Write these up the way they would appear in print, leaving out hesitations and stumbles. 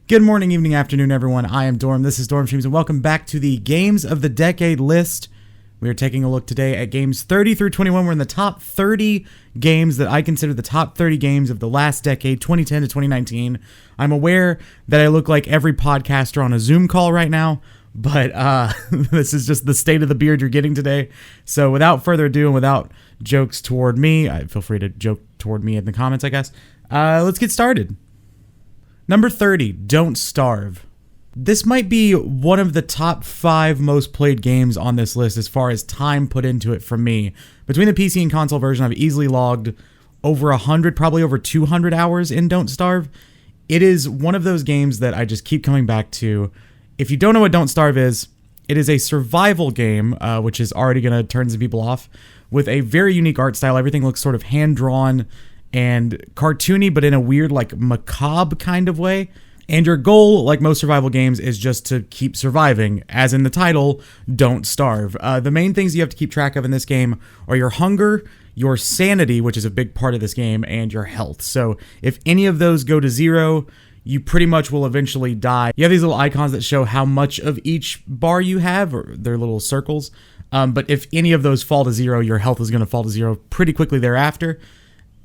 Good morning, evening, afternoon, everyone. I am Dorm. This is Dorm Streams, and welcome back to the Games of the Decade list. We are taking a look today at games 30 through 21. We're in the top 30 games that I consider the top 30 games of the last decade, 2010 to 2019. I'm aware that I look like every podcaster on a Zoom call right now, but this is just the state of the beard you're getting today. So without further ado, and without jokes toward me, feel free to joke toward me in the comments, I guess. Let's get started. Number 30, Don't Starve. This might be one of the top 5 most played games on this list as far as time put into it for me. Between the PC and console version, I've easily logged over 100, probably over 200 hours in Don't Starve. It is one of those games that I just keep coming back to. If you don't know what Don't Starve is, it is a survival game, which is already going to turn some people off, with a very unique art style. Everything looks sort of hand-drawn and cartoony, but in a weird, like, macabre kind of way. And your goal, like most survival games, is just to keep surviving. As in the title, Don't Starve. The main things you have to keep track of in this game are your hunger, your sanity, which is a big part of this game, and your health. So if any of those go to 0, you pretty much will eventually die. You have these little icons that show how much of each bar you have, or they're little circles. But if any of those fall to 0, your health is going to fall to 0 pretty quickly thereafter.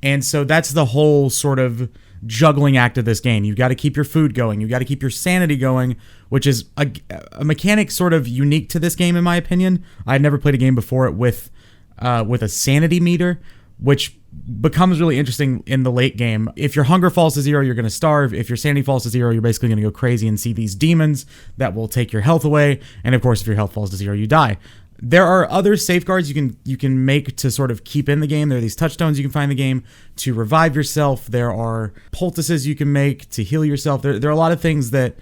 And so that's the whole sort of juggling act of this game. You've got to keep your food going. You've got to keep your sanity going, which is a mechanic sort of unique to this game, in my opinion. I'd never played a game before it with a sanity meter, which becomes really interesting in the late game. If your hunger falls to 0, you're going to starve. If your sanity falls to 0, you're basically going to go crazy and see these demons that will take your health away. And of course, if your health falls to 0, you die. There are other safeguards you can make to sort of keep in the game. There are these touchstones you can find in the game to revive yourself. There are poultices you can make to heal yourself. There are a lot of things that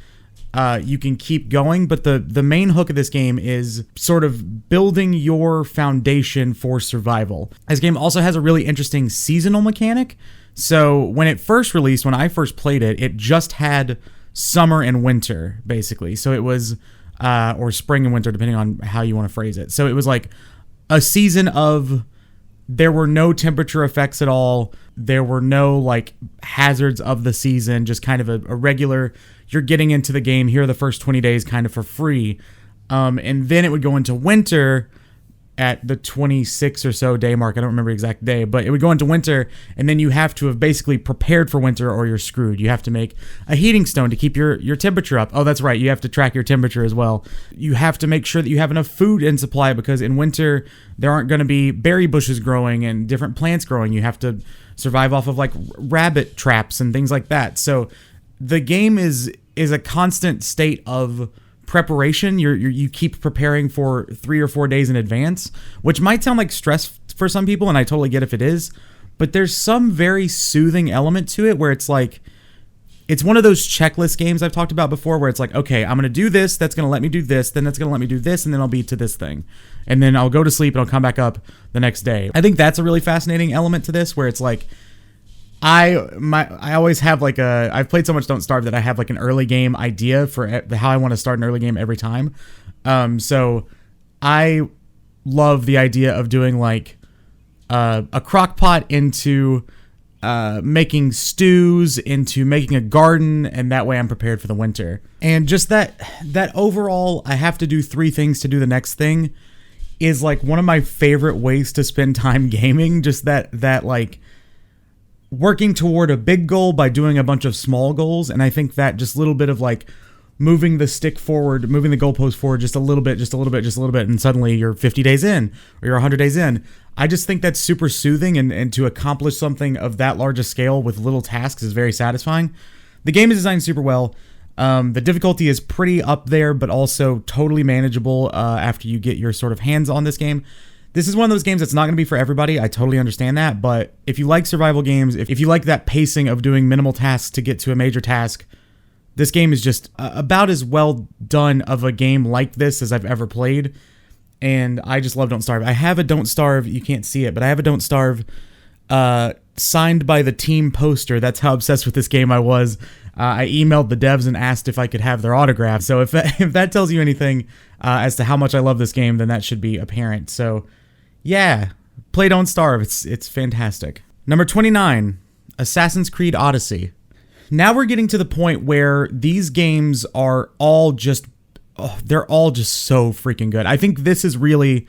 you can keep going, but the main hook of this game is sort of building your foundation for survival. This game also has a really interesting seasonal mechanic. So when it first released, when I first played it, it just had summer and winter, basically. So it was... or spring and winter, depending on how you want to phrase it. So it was like a season of, there were no temperature effects at all. There were no like hazards of the season, just kind of a regular, you're getting into the game, here are the first 20 days kind of for free. And then it would go into winter at the 26 or so day mark. I don't remember the exact day, but it would go into winter, and then you have to have basically prepared for winter or you're screwed. You have to make a heating stone to keep your temperature up. Oh, that's right. You have to track your temperature as well. You have to make sure that you have enough food in supply, because in winter there aren't going to be berry bushes growing and different plants growing. You have to survive off of like rabbit traps and things like that. So the game is a constant state of preparation. You keep preparing for 3 or 4 days in advance, which might sound like stress for some people, and I totally get if it is, but there's some very soothing element to it where it's like, it's one of those checklist games I've talked about before where it's like, okay, I'm going to do this, that's going to let me do this, then that's going to let me do this, and then I'll be to this thing. And then I'll go to sleep and I'll come back up the next day. I think that's a really fascinating element to this, where it's like, I always have like I've played so much Don't Starve that I have like an early game idea for how I want to start an early game every time. So I love the idea of doing like a crock pot into making stews, into making a garden, and that way I'm prepared for the winter. And just that overall, I have to do 3 things to do the next thing is like one of my favorite ways to spend time gaming. Just that like, working toward a big goal by doing a bunch of small goals. And I think that just a little bit of like moving the stick forward, moving the goalpost forward just a little bit, and suddenly you're 50 days in or you're 100 days in. I just think that's super soothing, and to accomplish something of that large a scale with little tasks is very satisfying. The game is designed super well. The difficulty is pretty up there, but also totally manageable after you get your sort of hands on this game. This is one of those games that's not going to be for everybody. I totally understand that. But if you like survival games, if you like that pacing of doing minimal tasks to get to a major task, this game is just about as well done of a game like this as I've ever played. And I just love Don't Starve. I have a Don't Starve, you can't see it, but I have a Don't Starve signed by the team poster. That's how obsessed with this game I was. I emailed the devs and asked if I could have their autograph. So if that tells you anything as to how much I love this game, then that should be apparent. So yeah, play Don't Starve. It's fantastic. Number 29, Assassin's Creed Odyssey. Now we're getting to the point where these games are all just, they're all just so freaking good. I think this is really,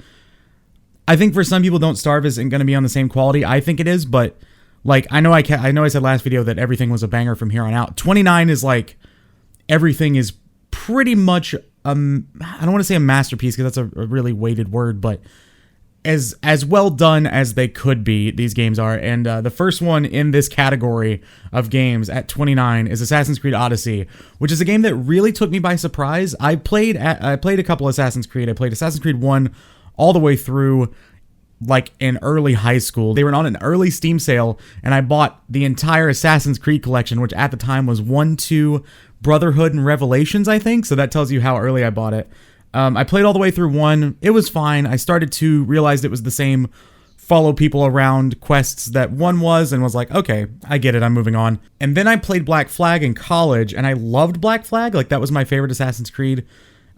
I think for some people Don't Starve isn't going to be on the same quality. I think it is, but like, I know I said last video that everything was a banger from here on out. 29 is like, everything is pretty much, I don't want to say a masterpiece because that's a really weighted word, but as well done as they could be, these games are. And the first one in this category of games at 29 is Assassin's Creed Odyssey, which is a game that really took me by surprise. I played a couple Assassin's Creed. I played Assassin's Creed 1 all the way through like in early high school. They were on an early Steam sale, and I bought the entire Assassin's Creed collection, which at the time was 1, 2, Brotherhood, and Revelations, I think. So that tells you how early I bought it. I played all the way through 1. It was fine. I started to realize it was the same follow people around quests that 1 was, and was like, okay, I get it. I'm moving on. And then I played Black Flag in college, and I loved Black Flag. Like, that was my favorite Assassin's Creed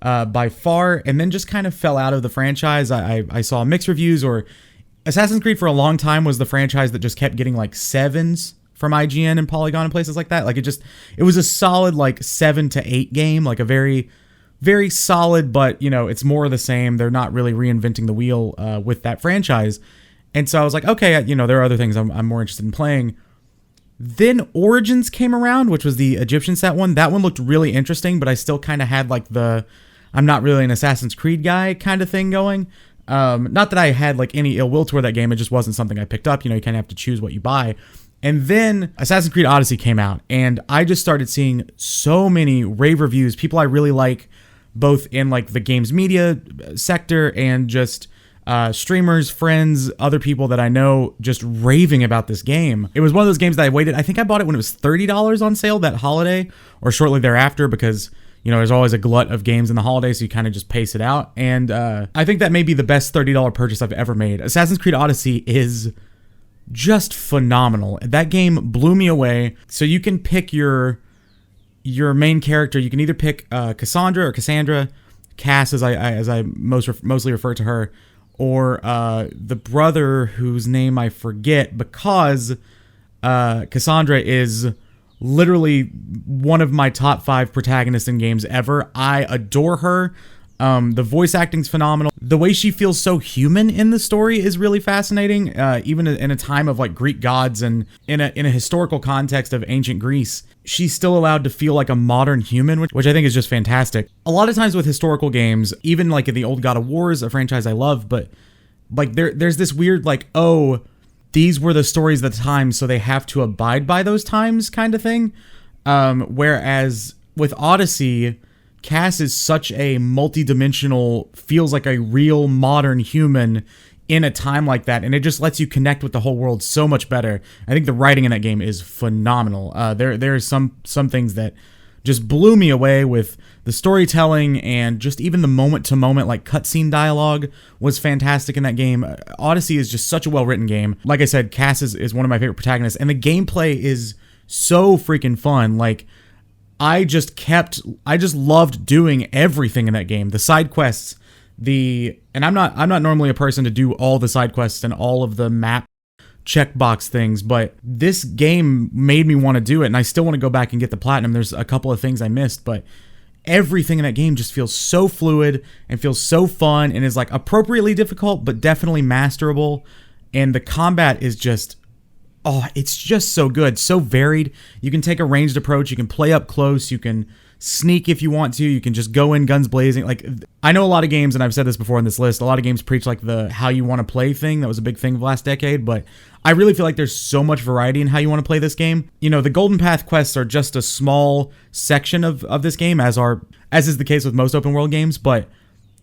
by far, and then just kind of fell out of the franchise. I saw mixed reviews, or Assassin's Creed for a long time was the franchise that just kept getting like 7s from IGN and Polygon and places like that. Like, it was a solid like 7 to 8 game, like a very, very solid, but you know, it's more of the same. They're not really reinventing the wheel with that franchise. And so I was like, okay, you know, there are other things I'm more interested in playing. Then Origins came around, which was the Egyptian set one. That one looked really interesting, but I still kind of had like I'm not really an Assassin's Creed guy kind of thing going. Not that I had like any ill will toward that game. It just wasn't something I picked up. You know, you kind of have to choose what you buy. And then Assassin's Creed Odyssey came out, and I just started seeing so many rave reviews. People I really like, both in like the games media sector and just streamers, friends, other people that I know, just raving about this game. It was one of those games that I waited. I think I bought it when it was $30 on sale that holiday or shortly thereafter, because you know, there's always a glut of games in the holidays, so you kind of just pace it out. And I think that may be the best $30 purchase I've ever made. Assassin's Creed Odyssey is just phenomenal. That game blew me away. So you can pick your main character. You can either pick Cassandra or Cassandra, Cass as I mostly refer to her, or the brother whose name I forget, because Cassandra is literally one of my top 5 protagonists in games ever. I adore her. The voice acting's phenomenal. The way she feels so human in the story is really fascinating. Even in a time of like Greek gods and in a historical context of ancient Greece, she's still allowed to feel like a modern human, which I think is just fantastic. A lot of times with historical games, even like in the old God of Wars, a franchise I love, but like there's this weird like, oh, these were the stories of the time, so they have to abide by those times kind of thing. Whereas with Odyssey, Cass is such a multi-dimensional, feels like a real modern human in a time like that, and it just lets you connect with the whole world so much better. I think the writing in that game is phenomenal. There are some things that just blew me away with the storytelling, and just even the moment-to-moment like cutscene dialogue was fantastic in that game. Odyssey is just such a well-written game. Like I said, Cass is one of my favorite protagonists, and the gameplay is so freaking fun. Like, I just loved doing everything in that game. The side quests, and I'm not normally a person to do all the side quests and all of the map checkbox things, but this game made me want to do it, and I still want to go back and get the platinum. There's a couple of things I missed, but everything in that game just feels so fluid and feels so fun, and is like appropriately difficult but definitely masterable. And the combat is just, oh, it's just so good, so varied. You can take a ranged approach, you can play up close, you can sneak if you want to, you can just go in guns blazing. Like, I know a lot of games, and I've said this before in this list, a lot of games preach like the how you want to play thing. That was a big thing of the last decade, but I really feel like there's so much variety in how you want to play this game. You know, the Golden Path quests are just a small section of this game, as is the case with most open world games, but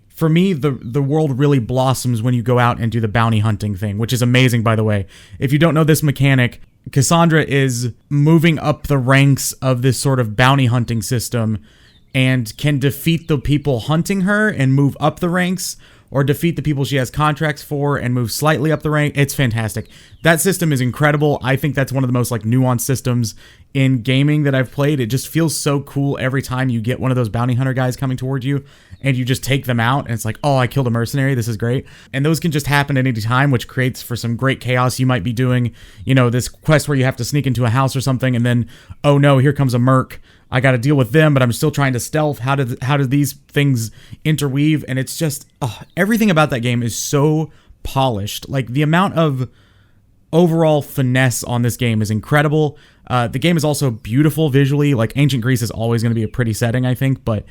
for me, the world really blossoms when you go out and do the bounty hunting thing, which is amazing, by the way. If you don't know this mechanic, Cassandra is moving up the ranks of this sort of bounty hunting system and can defeat the people hunting her and move up the ranks, or defeat the people she has contracts for and move slightly up the rank. It's fantastic. That system is incredible. I think that's one of the most like nuanced systems in gaming that I've played. It just feels so cool every time you get one of those bounty hunter guys coming toward you and you just take them out and it's like, oh, I killed a mercenary. This is great. And those can just happen at any time, which creates for some great chaos. You might be doing, you know, this quest where you have to sneak into a house or something and then, oh no, here comes a merc. I got to deal with them, but I'm still trying to stealth. How do these things interweave? And it's just, everything about that game is so polished. Like the amount of overall finesse on this game is incredible. The game is also beautiful visually. Like Ancient Greece is always going to be a pretty setting, I think, but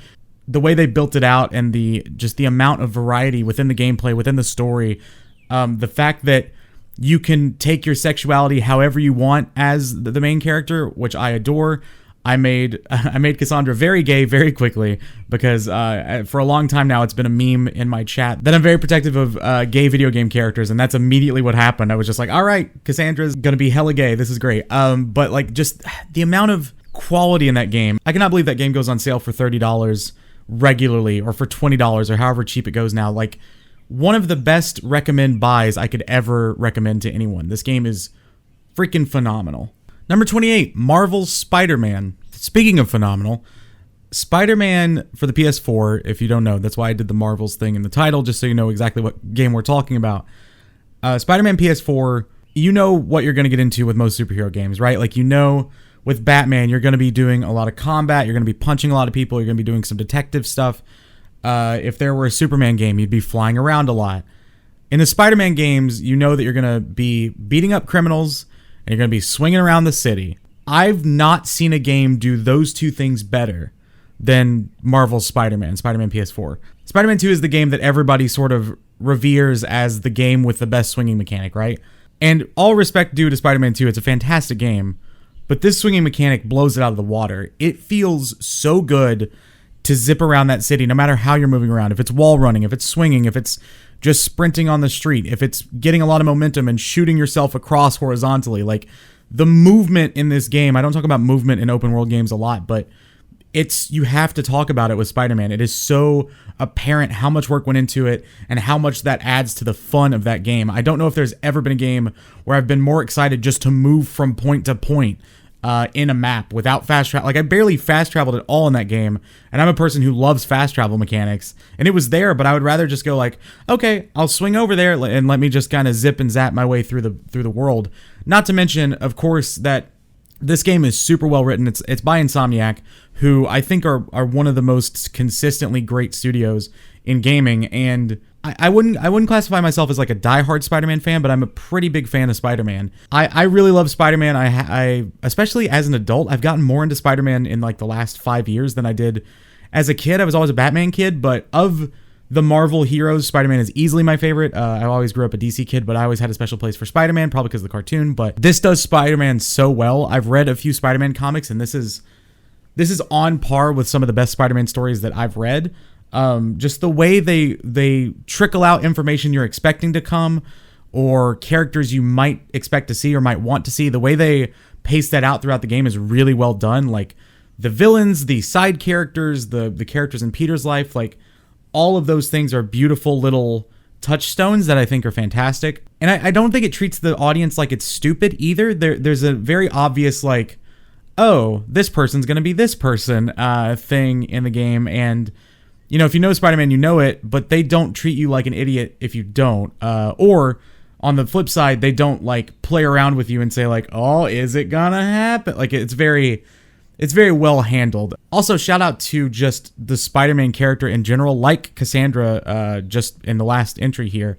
the way they built it out and the amount of variety within the gameplay, within the story, the fact that you can take your sexuality however you want as the main character, which I adore. I made Cassandra very gay very quickly because for a long time now it's been a meme in my chat that I'm very protective of gay video game characters, and that's immediately what happened. I was just like, all right, Cassandra's gonna be hella gay. This is great. But like just the amount of quality in that game, I cannot believe that game goes on sale for $30 regularly or for $20 or however cheap it goes now. Like one of the best recommend buys I could ever recommend to anyone. This game is freaking phenomenal. Number 28, Marvel's Spider-Man. Speaking of phenomenal, Spider-Man for the PS4, if you don't know, that's why I did the Marvels thing in the title, just so you know exactly what game we're talking about. Spider-Man PS4, you know what you're going to get into with most superhero games, right? Like, you know, with Batman, you're going to be doing a lot of combat, you're going to be punching a lot of people, you're going to be doing some detective stuff. If there were a Superman game, you'd be flying around a lot. In the Spider-Man games, you know that you're going to be beating up criminals, and you're going to be swinging around the city. I've not seen a game do those two things better than Marvel's Spider-Man PS4. Spider-Man 2 is the game that everybody sort of reveres as the game with the best swinging mechanic, right? And all respect due to Spider-Man 2, it's a fantastic game, but this swinging mechanic blows it out of the water. It feels so good to zip around that city, no matter how you're moving around. If it's wall running, if it's swinging, if it's just sprinting on the street, if it's getting a lot of momentum and shooting yourself across horizontally. Like the movement in this game, I don't talk about movement in open world games a lot, but you have to talk about it with Spider-Man. It is so apparent how much work went into it and how much that adds to the fun of that game. I don't know if there's ever been a game where I've been more excited just to move from point to point in a map without fast travel. Like I barely fast traveled at all in that game, and I'm a person who loves fast travel mechanics, and it was there, but I would rather just go like, okay, I'll swing over there and let me just kind of zip and zap my way through the world. Not to mention, of course, that this game is super well written. It's by Insomniac, who I think are one of the most consistently great studios in gaming, and I wouldn't classify myself as like a diehard Spider-Man fan, but I'm a pretty big fan of Spider-Man. I really love Spider-Man. I especially as an adult, I've gotten more into Spider-Man in like the last 5 years than I did as a kid. I was always a Batman kid, but of the Marvel heroes, Spider-Man is easily my favorite. I always grew up a DC kid, but I always had a special place for Spider-Man, probably because of the cartoon. But this does Spider-Man so well. I've read a few Spider-Man comics, and this is on par with some of the best Spider-Man stories that I've read. Just the way they trickle out information you're expecting to come, or characters you might expect to see or might want to see, the way they pace that out throughout the game is really well done. Like the villains, the side characters, the characters in Peter's life, like all of those things are beautiful little touchstones that I think are fantastic. And I don't think it treats the audience like it's stupid either. There's a very obvious like, oh, this person's gonna be this person thing in the game, and you know, if you know Spider-Man, you know it, but they don't treat you like an idiot if you don't. Or on the flip side, they don't like play around with you and say like, oh, is it gonna happen? Like it's very well handled. Also, shout out to just the Spider-Man character in general, like Cassandra, just in the last entry here.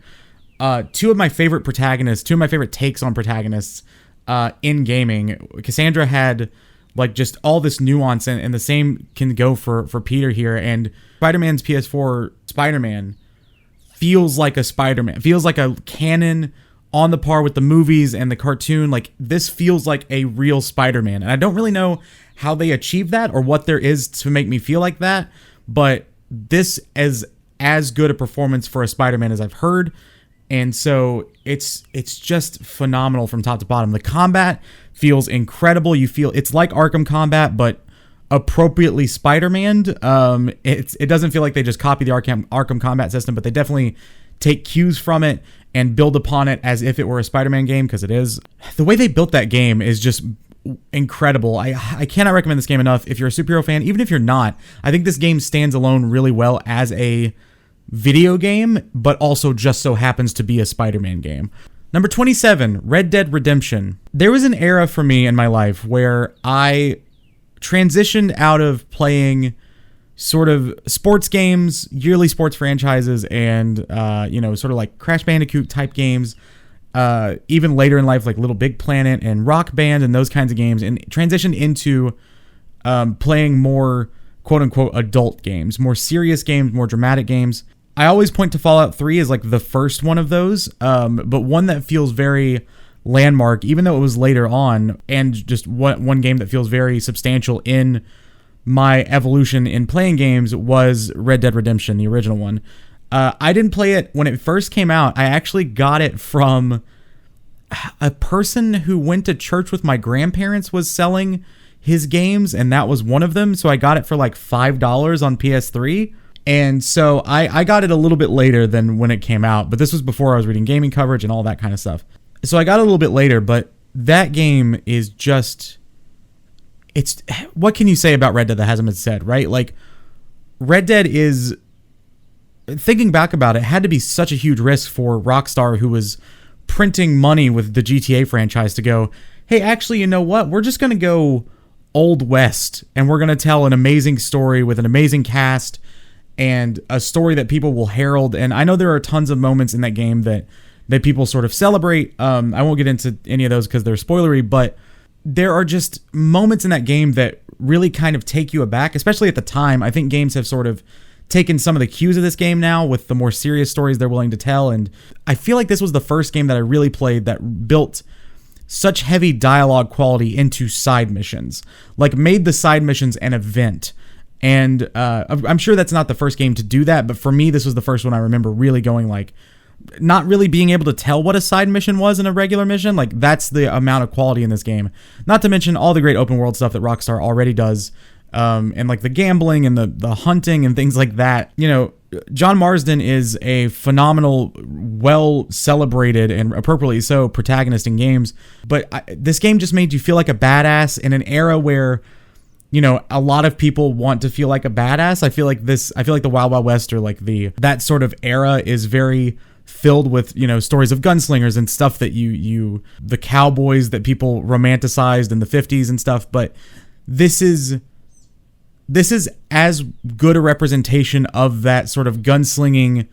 Two of my favorite takes on protagonists in gaming. Cassandra had like just all this nuance, and the same can go for Peter here. And Spider-Man's PS4 Spider-Man feels like a Spider-Man, feels like a canon on the par with the movies and the cartoon. Like this feels like a real Spider-Man, and I don't really know how they achieve that or what there is to make me feel like that, but this is as good a performance for a Spider-Man as I've heard. And so it's just phenomenal from top to bottom. The combat feels incredible. You feel it's like Arkham combat, but appropriately Spider-Man. It doesn't feel like they just copy the Arkham combat system, but they definitely take cues from it and build upon it as if it were a Spider-Man game, because it is. The way they built that game is just incredible. I cannot recommend this game enough. If you're a superhero fan, even if you're not, I think this game stands alone really well as a video game, but also just so happens to be a Spider-Man game. Number 27, Red Dead Redemption. There was an era for me in my life where I transitioned out of playing sort of sports games, yearly sports franchises, and sort of like Crash Bandicoot type games, even later in life, like Little Big Planet and Rock Band and those kinds of games, and transitioned into playing more quote-unquote adult games, more serious games, more dramatic games. I always point to Fallout 3 as like the first one of those, but one that feels very landmark, even though it was later on, and just one game that feels very substantial in my evolution in playing games was Red Dead Redemption, the original one. I didn't play it when it first came out. I actually got it from a person who went to church with my grandparents was selling his games, and that was one of them. So I got it for like $5 on PS3. And so I got it a little bit later than when it came out, but this was before I was reading gaming coverage and all that kind of stuff. So I got it a little bit later, but that game is just... what can you say about Red Dead that hasn't been said, right? Like, Red Dead is, thinking back about it, had to be such a huge risk for Rockstar, who was printing money with the GTA franchise, to go, hey, actually, you know what? We're just going to go Old West, and we're going to tell an amazing story with an amazing cast and a story that people will herald. And I know there are tons of moments in that game that people sort of celebrate. I won't get into any of those because they're spoilery, but there are just moments in that game that really kind of take you aback, especially at the time. I think games have sort of taken some of the cues of this game now with the more serious stories they're willing to tell. And I feel like this was the first game that I really played that built such heavy dialogue quality into side missions, like made the side missions an event. And I'm sure that's not the first game to do that, but for me, this was the first one I remember really going like, not really being able to tell what a side mission was in a regular mission. Like, that's the amount of quality in this game. Not to mention all the great open world stuff that Rockstar already does, and like the gambling and the hunting and things like that. You know, John Marsden is a phenomenal, well celebrated, and appropriately so, protagonist in games. But this game just made you feel like a badass in an era where, you know, a lot of people want to feel like a badass. I feel like the Wild Wild West, or like that sort of era, is very filled with, you know, stories of gunslingers and stuff that the cowboys that people romanticized in the 50s and stuff. But this is as good a representation of that sort of gunslinging,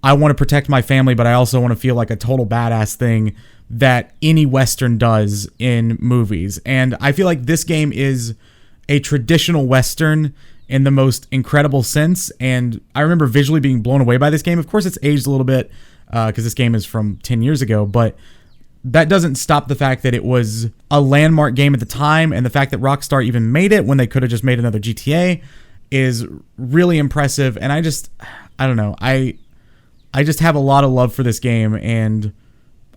I want to protect my family, but I also want to feel like a total badass thing that any Western does in movies. And I feel like this game is a traditional Western in the most incredible sense. And I remember visually being blown away by this game. Of course, it's aged a little bit because this game is from 10 years ago, but that doesn't stop the fact that it was a landmark game at the time. And the fact that Rockstar even made it when they could have just made another GTA is really impressive. And I don't know. I just have a lot of love for this game, and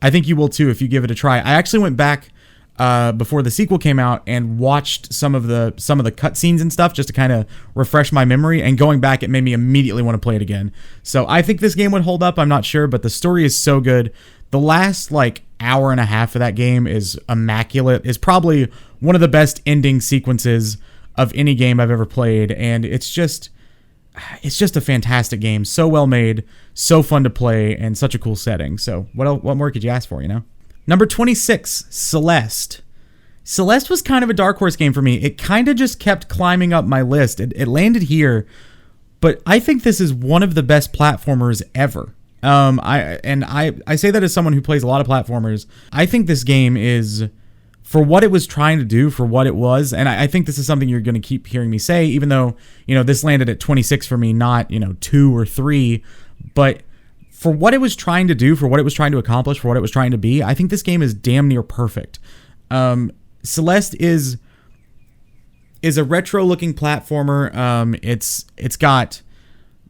I think you will too if you give it a try. I actually went back before the sequel came out and watched some of the cutscenes and stuff just to kind of refresh my memory, and going back, it made me immediately want to play it again. So I think this game would hold up. I'm not sure, but the story is so good. The last like hour and a half of that game is immaculate. It's probably one of the best ending sequences of any game I've ever played, and it's just a fantastic game. So well made, so fun to play, and such a cool setting. So what more could you ask for, you know? Number 26, Celeste. Celeste was kind of a dark horse game for me. It kind of just kept climbing up my list. It landed here, but I think this is one of the best platformers ever. I say that as someone who plays a lot of platformers. I think this game is, for what it was trying to do, for what it was, and I think this is something you're going to keep hearing me say, even though, you know, this landed at 26 for me, not, you know, 2 or 3, but for what it was trying to do, for what it was trying to accomplish, for what it was trying to be, I think this game is damn near perfect. Celeste is a retro-looking platformer. It's got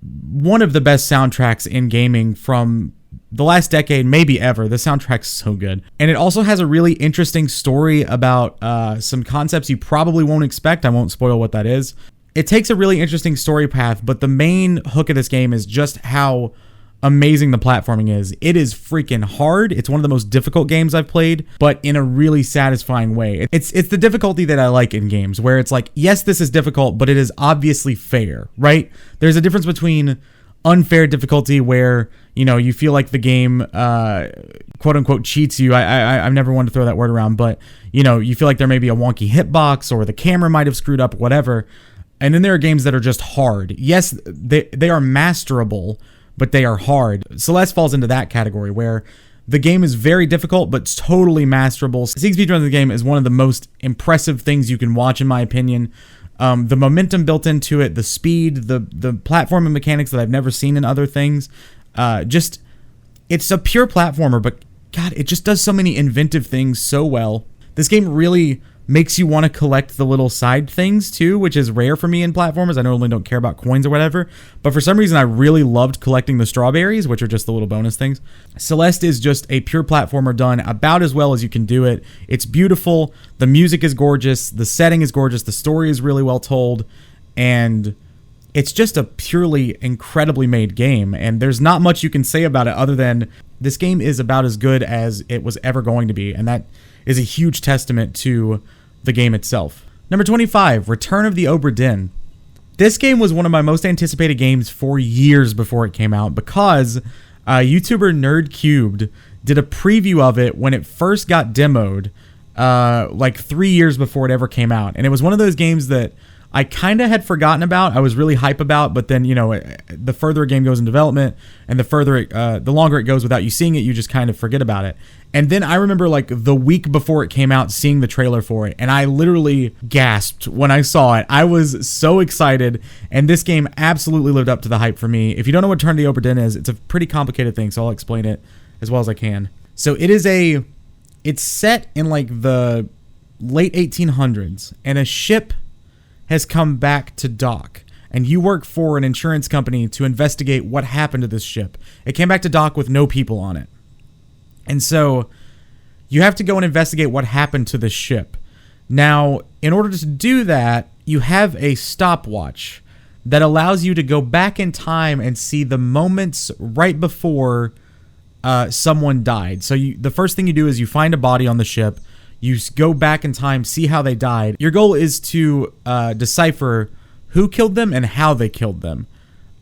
one of the best soundtracks in gaming from the last decade, maybe ever. The soundtrack's so good. And it also has a really interesting story about some concepts you probably won't expect. I won't spoil what that is. It takes a really interesting story path, but the main hook of this game is just how amazing the platforming is. It is freaking hard. It's one of the most difficult games I've played, but in a really satisfying way. It's the difficulty that I like in games, where it's like, yes, this is difficult, but it is obviously fair, right? There's a difference between unfair difficulty where, you know, you feel like the game quote unquote cheats you. I've never wanted to throw that word around, but you know, you feel like there may be a wonky hitbox or the camera might have screwed up, whatever. And then there are games that are just hard. Yes, they are masterable, but they are hard. Celeste falls into that category where the game is very difficult, but totally masterable. Seeing speedruns of the game is one of the most impressive things you can watch, in my opinion. The momentum built into it, the speed, the platforming mechanics that I've never seen in other things. It's a pure platformer, but God, it just does so many inventive things so well. This game really makes you want to collect the little side things too, which is rare for me in platformers. I normally don't care about coins or whatever, but for some reason I really loved collecting the strawberries, which are just the little bonus things. Celeste is just a pure platformer done about as well as you can do it. It's beautiful. The music is gorgeous. The setting is gorgeous. The story is really well told, and it's just a purely incredibly made game, and there's not much you can say about it other than this game is about as good as it was ever going to be, and that is a huge testament to the game itself. Number 25, Return of the Obra Dinn. This game was one of my most anticipated games for years before it came out because YouTuber NerdCubed did a preview of it when it first got demoed, like 3 years before it ever came out. And it was one of those games that I kind of had forgotten about. I was really hype about, but then, you know, the further a game goes in development and the longer it goes without you seeing it, you just kind of forget about it. And then I remember like the week before it came out, seeing the trailer for it, and I literally gasped when I saw it. I was so excited, and this game absolutely lived up to the hype for me. If you don't know what Return of the Obra Dinn is, it's a pretty complicated thing, so I'll explain it as well as I can. So it's set in like the late 1800s, and a ship has come back to dock, and you work for an insurance company to investigate what happened to this ship. It came back to dock with no people on it. And so you have to go and investigate what happened to the ship. Now, in order to do that, you have a stopwatch that allows you to go back in time and see the moments right before someone died. So the first thing you do is you find a body on the ship. You go back in time, see how they died. Your goal is to decipher who killed them and how they killed them.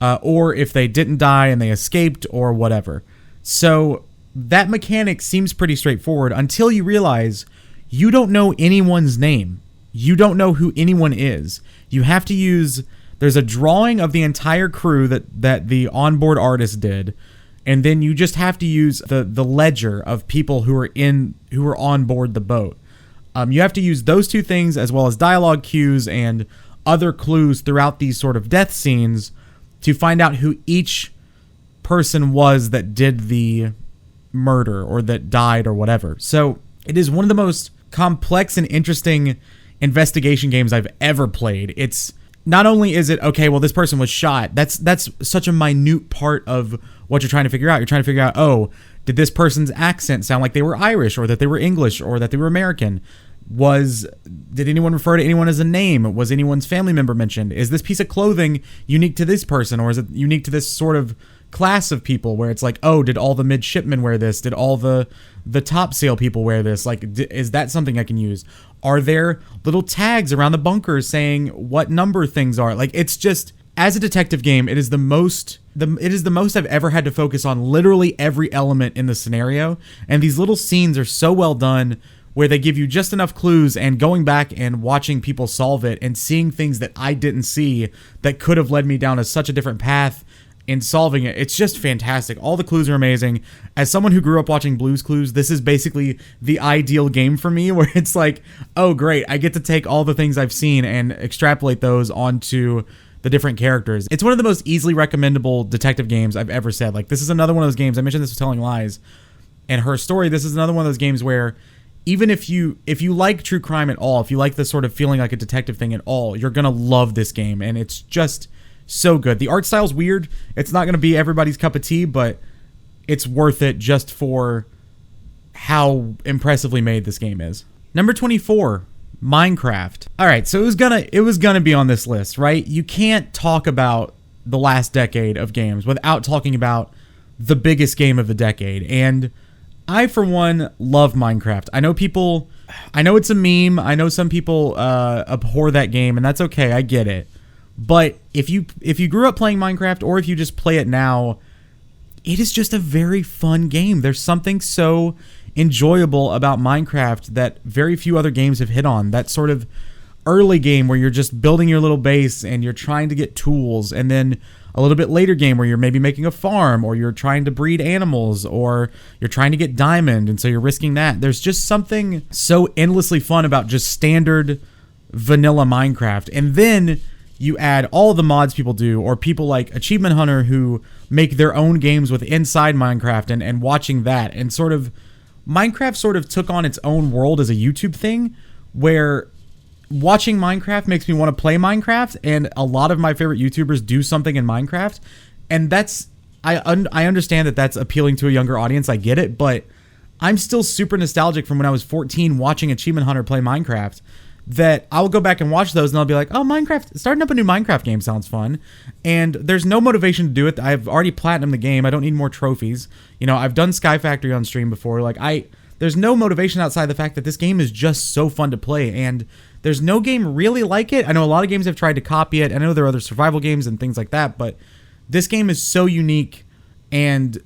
Or if they didn't die and they escaped or whatever. So that mechanic seems pretty straightforward until you realize you don't know anyone's name. You don't know who anyone is. You have to use... There's a drawing of the entire crew that the onboard artist did, and then you just have to use the ledger of people who are on board the boat. You have to use those two things as well as dialogue cues and other clues throughout these sort of death scenes to find out who each person was that did the murder or that died or whatever. So it is one of the most complex and interesting investigation games I've ever played. It's not only is it, okay, well, this person was shot. That's such a minute part of what you're trying to figure out. You're trying to figure out, oh, did this person's accent sound like they were Irish or that they were English or that they were American? Did anyone refer to anyone as a name? Was anyone's family member mentioned? Is this piece of clothing unique to this person, or is it unique to this sort of class of people where it's like, oh, did all the midshipmen wear this? Did all the topsail people wear this? Like, is that something I can use? Are there little tags around the bunkers saying what number things are? Like, it's just, as a detective game, it is the most I've ever had to focus on literally every element in the scenario. And these little scenes are so well done where they give you just enough clues, and going back and watching people solve it and seeing things that I didn't see that could have led me down such a different path in solving it. It's just fantastic. All the clues are amazing. As someone who grew up watching Blue's Clues, this is basically the ideal game for me, where it's like, oh great, I get to take all the things I've seen and extrapolate those onto the different characters. It's one of the most easily recommendable detective games I've ever said. Like, this is another one of those games, I mentioned this with Telling Lies and Her Story, this is another one of those games where even if you like true crime at all, if you like this sort of feeling like a detective thing at all, you're gonna love this game, and it's just so good. The art style's weird. It's not gonna be everybody's cup of tea, but it's worth it just for how impressively made this game is. Number 24, Minecraft. All right, so it was gonna be on this list, right? You can't talk about the last decade of games without talking about the biggest game of the decade. And I, for one, love Minecraft. I know it's a meme. I know some people abhor that game, and that's okay. I get it. But if you grew up playing Minecraft, or if you just play it now, it is just a very fun game. There's something so enjoyable about Minecraft that very few other games have hit on. That sort of early game where you're just building your little base and you're trying to get tools, and then a little bit later game where you're maybe making a farm, or you're trying to breed animals, or you're trying to get diamond, and so you're risking that. There's just something so endlessly fun about just standard vanilla Minecraft. And then you add all the mods people do, or people like Achievement Hunter who make their own games with inside Minecraft, and watching that, and sort of Minecraft sort of took on its own world as a YouTube thing, where watching Minecraft makes me want to play Minecraft, and a lot of my favorite YouTubers do something in Minecraft, and I understand that that's appealing to a younger audience. I get it, but I'm still super nostalgic from when I was 14 watching Achievement Hunter play Minecraft, that I'll go back and watch those and I'll be like, oh, Minecraft, starting up a new Minecraft game sounds fun. And there's no motivation to do it. I've already platinumed the game. I don't need more trophies. You know, I've done Sky Factory on stream before. There's no motivation outside the fact that this game is just so fun to play, and there's no game really like it. I know a lot of games have tried to copy it. I know there are other survival games and things like that, but this game is so unique and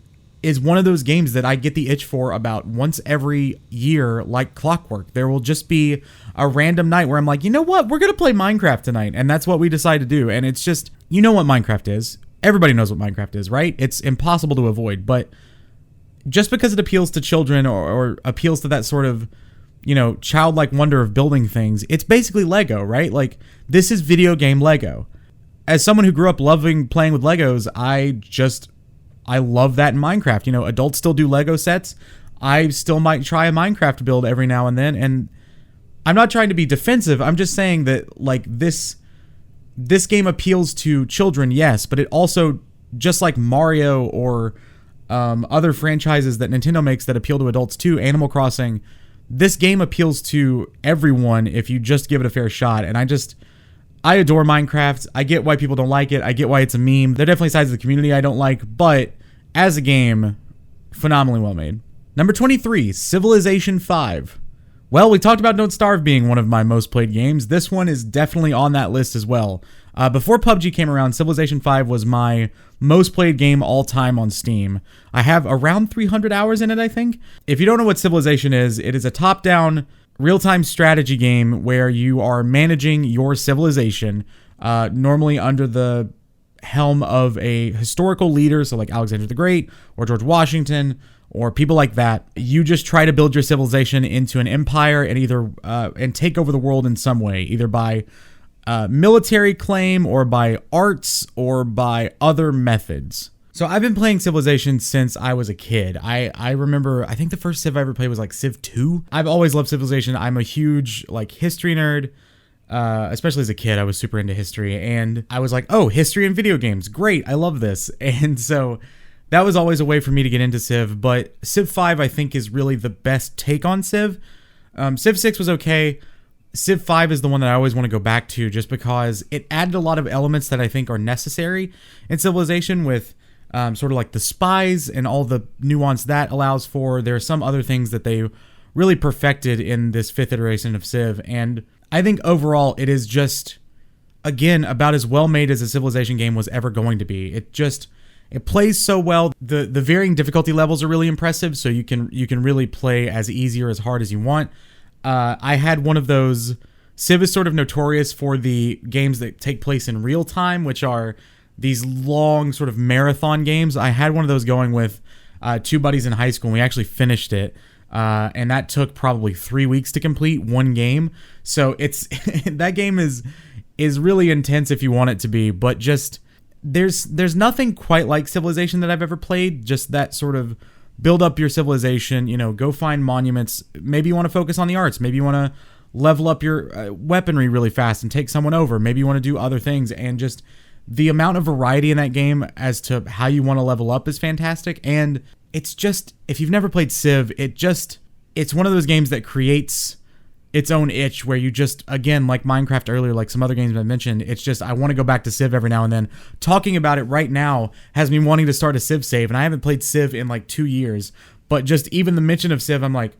is one of those games that I get the itch for about once every year, like clockwork. There will just be a random night where I'm like, you know what? We're going to play Minecraft tonight. And that's what we decide to do. And it's just, you know what Minecraft is. Everybody knows what Minecraft is, right? It's impossible to avoid. But just because it appeals to children, or appeals to that sort of, you know, childlike wonder of building things, it's basically Lego, right? Like, this is video game Lego. As someone who grew up loving playing with Legos, I love that in Minecraft. You know, adults still do Lego sets. I still might try a Minecraft build every now and then, and I'm not trying to be defensive. I'm just saying that, like, this game appeals to children, yes, but it also, just like Mario or other franchises that Nintendo makes that appeal to adults too, Animal Crossing, this game appeals to everyone if you just give it a fair shot. And I adore Minecraft. I get why people don't like it. I get why it's a meme. There are definitely sides of the community I don't like, but as a game, phenomenally well made. Number 23, Civilization 5. Well, we talked about Don't Starve being one of my most played games. This one is definitely on that list as well. Before PUBG came around, Civilization 5 was my most played game all time on Steam. I have around 300 hours in it, I think. If you don't know what Civilization is, it is a top-down real-time strategy game where you are managing your civilization, normally under the helm of a historical leader, so like Alexander the Great or George Washington or people like that. You just try to build your civilization into an empire and take over the world in some way, either by military claim or by arts or by other methods. So I've been playing Civilization since I was a kid. I remember, I think the first Civ I ever played was like Civ 2. I've always loved Civilization. I'm a huge history nerd. Especially as a kid, I was super into history, and I was like, oh, history and video games, great, I love this. And so that was always a way for me to get into Civ, but Civ 5 I think is really the best take on Civ. Civ 6 was okay. Civ 5 is the one that I always want to go back to, just because it added a lot of elements that I think are necessary in Civilization, with sort of like the spies and all the nuance that allows for. There are some other things that they really perfected in this 5th iteration of Civ, and I think overall it is just, again, about as well made as a Civilization game was ever going to be. It plays so well. The varying difficulty levels are really impressive, so you can really play as easy or as hard as you want. I had one of those. Civ is sort of notorious for the games that take place in real time, which are these long sort of marathon games. I had one of those going with two buddies in high school, and we actually finished it. And that took probably 3 weeks to complete one game. So it's that game is really intense if you want it to be, but just there's nothing quite like Civilization that I've ever played. Just that sort of build up your civilization, go find monuments. Maybe you want to focus on the arts. Maybe you want to level up your weaponry really fast and take someone over. Maybe you want to do other things, and just the amount of variety in that game as to how you want to level up is fantastic. And it's just, if you've never played Civ, it's one of those games that creates its own itch where you just, again, like Minecraft earlier, like some other games I mentioned, it's just, I want to go back to Civ every now and then. Talking about it right now has me wanting to start a Civ save, and I haven't played Civ in like 2 years, but just even the mention of Civ, I'm like,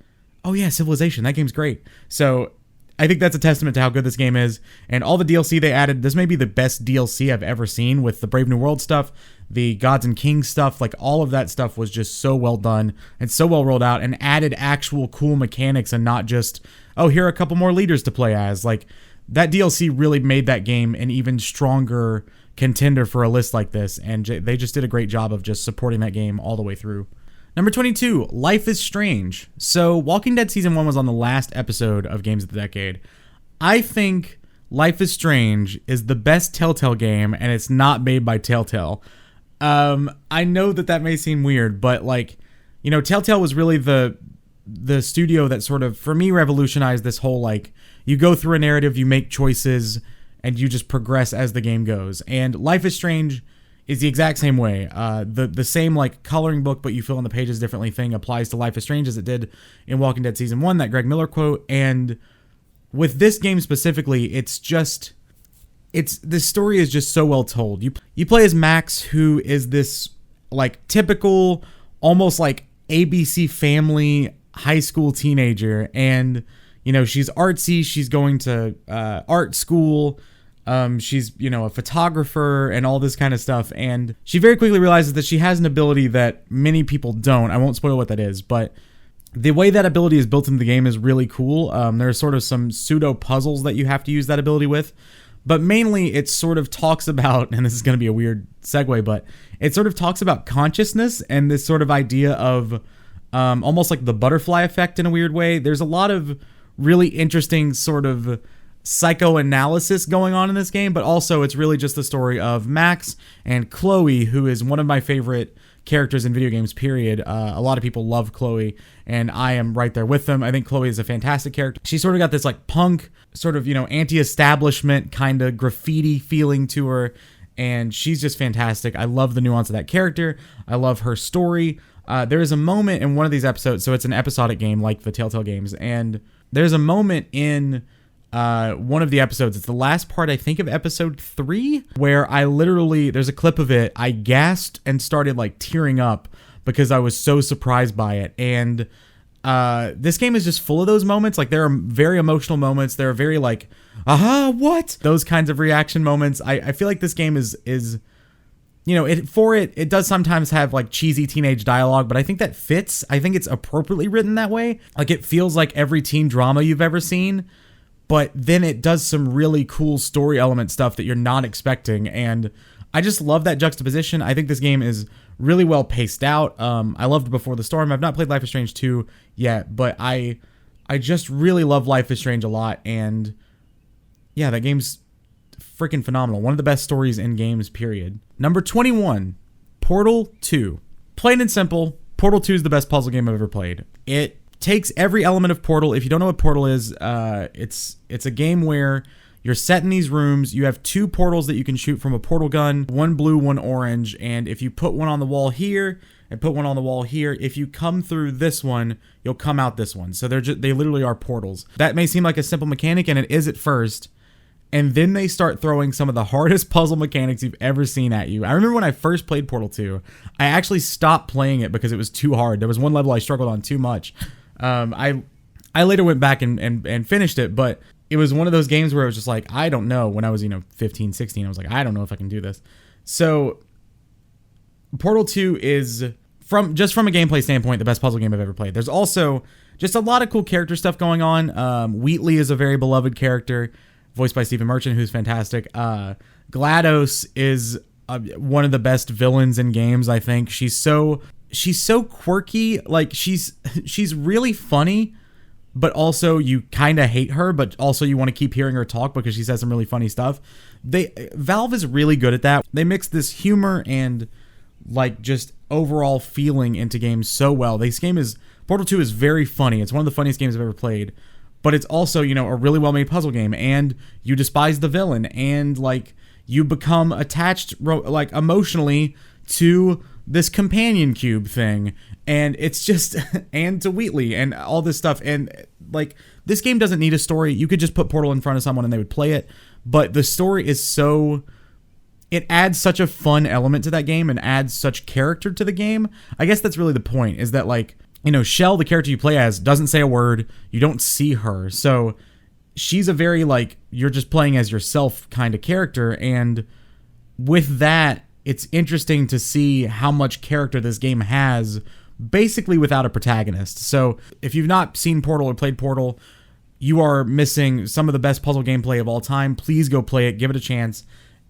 oh yeah, Civilization, that game's great. So I think that's a testament to how good this game is, and all the DLC they added. This may be the best DLC I've ever seen, with the Brave New World stuff, the Gods and Kings stuff. Like, all of that stuff was just so well done and so well rolled out, and added actual cool mechanics and not just, oh, here are a couple more leaders to play as. Like, that DLC really made that game an even stronger contender for a list like this, and they just did a great job of just supporting that game all the way through. Number 22, Life is Strange. So, Walking Dead Season 1 was on the last episode of Games of the Decade. I think Life is Strange is the best Telltale game, and it's not made by Telltale. I know that may seem weird, but, like, you know, Telltale was really the studio that sort of, for me, revolutionized this whole, like, you go through a narrative, you make choices, and you just progress as the game goes. And Life is Strange is the exact same way. The same, like, coloring book, but you fill in the pages differently thing applies to Life is Strange as it did in Walking Dead Season 1, that Greg Miller quote. And with this game specifically, this story is just so well told. You play as Max, who is this, like, typical, almost like ABC Family high school teenager, and, you know, she's artsy, she's going to art school, she's, you know, a photographer and all this kind of stuff, and she very quickly realizes that she has an ability that many people don't. I won't spoil what that is, but the way that ability is built into the game is really cool. There's sort of some pseudo puzzles that you have to use that ability with, but mainly it sort of talks about, and this is going to be a weird segue, but it sort of talks about consciousness and this sort of idea of almost like the butterfly effect in a weird way. There's a lot of really interesting sort of psychoanalysis going on in this game, but also it's really just the story of Max and Chloe, who is one of my favorite characters in video games, period. A lot of people love Chloe, and I am right there with them. I think Chloe is a fantastic character. She's sort of got this, like, punk, sort of, you know, anti-establishment kind of graffiti feeling to her, and she's just fantastic. I love the nuance of that character. I love her story. There is a moment in one of these episodes, so it's an episodic game like the Telltale games, and there's a moment in one of the episodes, it's the last part, I think, of episode 3, where I literally, there's a clip of it, I gasped and started, like, tearing up because I was so surprised by it. And this game is just full of those moments. Like, there are very emotional moments, there are very, like, aha, what? Those kinds of reaction moments. I feel like this game is you know, it does sometimes have, like, cheesy teenage dialogue, but I think that fits. I think it's appropriately written that way. Like, it feels like every teen drama you've ever seen, but then it does some really cool story element stuff that you're not expecting, and I just love that juxtaposition. I think this game is really well paced out. I loved Before the Storm. I've not played Life is Strange 2 yet, but I just really love Life is Strange a lot, and yeah, that game's freaking phenomenal. One of the best stories in games, period. Number 21, Portal 2. Plain and simple, Portal 2 is the best puzzle game I've ever played. It takes every element of Portal. If you don't know what Portal is, it's a game where you're set in these rooms. You have 2 portals that you can shoot from a portal gun, one blue, one orange, and if you put one on the wall here and put one on the wall here, if you come through this one, you'll come out this one. So they literally are portals. That may seem like a simple mechanic, and it is at first. And then they start throwing some of the hardest puzzle mechanics you've ever seen at you. I remember when I first played Portal 2, I actually stopped playing it because it was too hard. There was one level I struggled on too much. I later went back and finished it, but it was one of those games where I was just like, I don't know. When I was, 15, 16, I was like, I don't know if I can do this. So Portal 2 is, from a gameplay standpoint, the best puzzle game I've ever played. There's also just a lot of cool character stuff going on. Wheatley is a very beloved character, voiced by Stephen Merchant, who's fantastic. GLaDOS is one of the best villains in games, I think. She's so quirky. Like, she's really funny, but also you kind of hate her, but also you want to keep hearing her talk because she says some really funny stuff. Valve is really good at that. They mix this humor and, like, just overall feeling into games so well. Portal 2 is very funny. It's one of the funniest games I've ever played. But it's also, a really well-made puzzle game, and you despise the villain, and, like, you become attached, like, emotionally to this companion cube thing, and it's just and to Wheatley and all this stuff. And like, this game doesn't need a story. You could just put Portal in front of someone and they would play it, but the story is so, it adds such a fun element to that game and adds such character to the game. I guess that's really the point, is that, like, you know, Shell, the character you play as, doesn't say a word. You don't see her. So she's a very, like, you're just playing as yourself kind of character. And with that, it's interesting to see how much character this game has, basically without a protagonist. So if you've not seen Portal or played Portal, you are missing some of the best puzzle gameplay of all time. Please go play it. Give it a chance.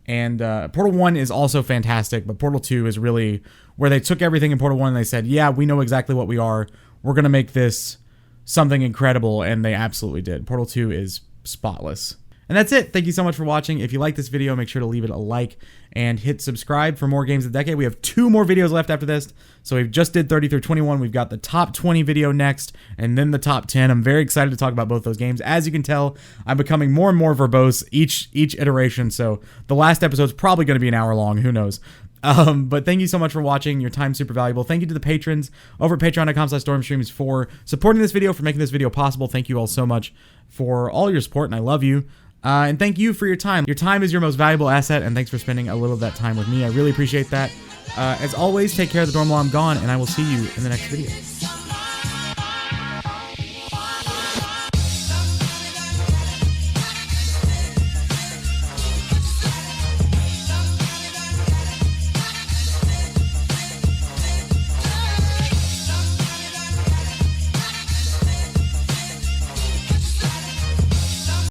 And Portal 1 is also fantastic, but Portal 2 is really where they took everything in Portal 1 and they said, yeah, we know exactly what we are. We're going to make this something incredible, and they absolutely did. Portal 2 is spotless. And that's it. Thank you so much for watching. If you like this video, make sure to leave it a like and hit subscribe for more Games of the Decade. We have 2 more videos left after this. So we've just did 30 through 21. We've got the top 20 video next, and then the top 10. I'm very excited to talk about both those games. As you can tell, I'm becoming more and more verbose each iteration. So the last episode is probably going to be an hour long. Who knows? But thank you so much for watching. Your time's super valuable. Thank you to the patrons over at patreon.com/stormstreams for supporting this video, for making this video possible. Thank you all so much for all your support, and I love you. And thank you for your time. Your time is your most valuable asset, and thanks for spending a little of that time with me. I really appreciate that. As always, take care of the dorm while I'm gone, and I will see you in the next video.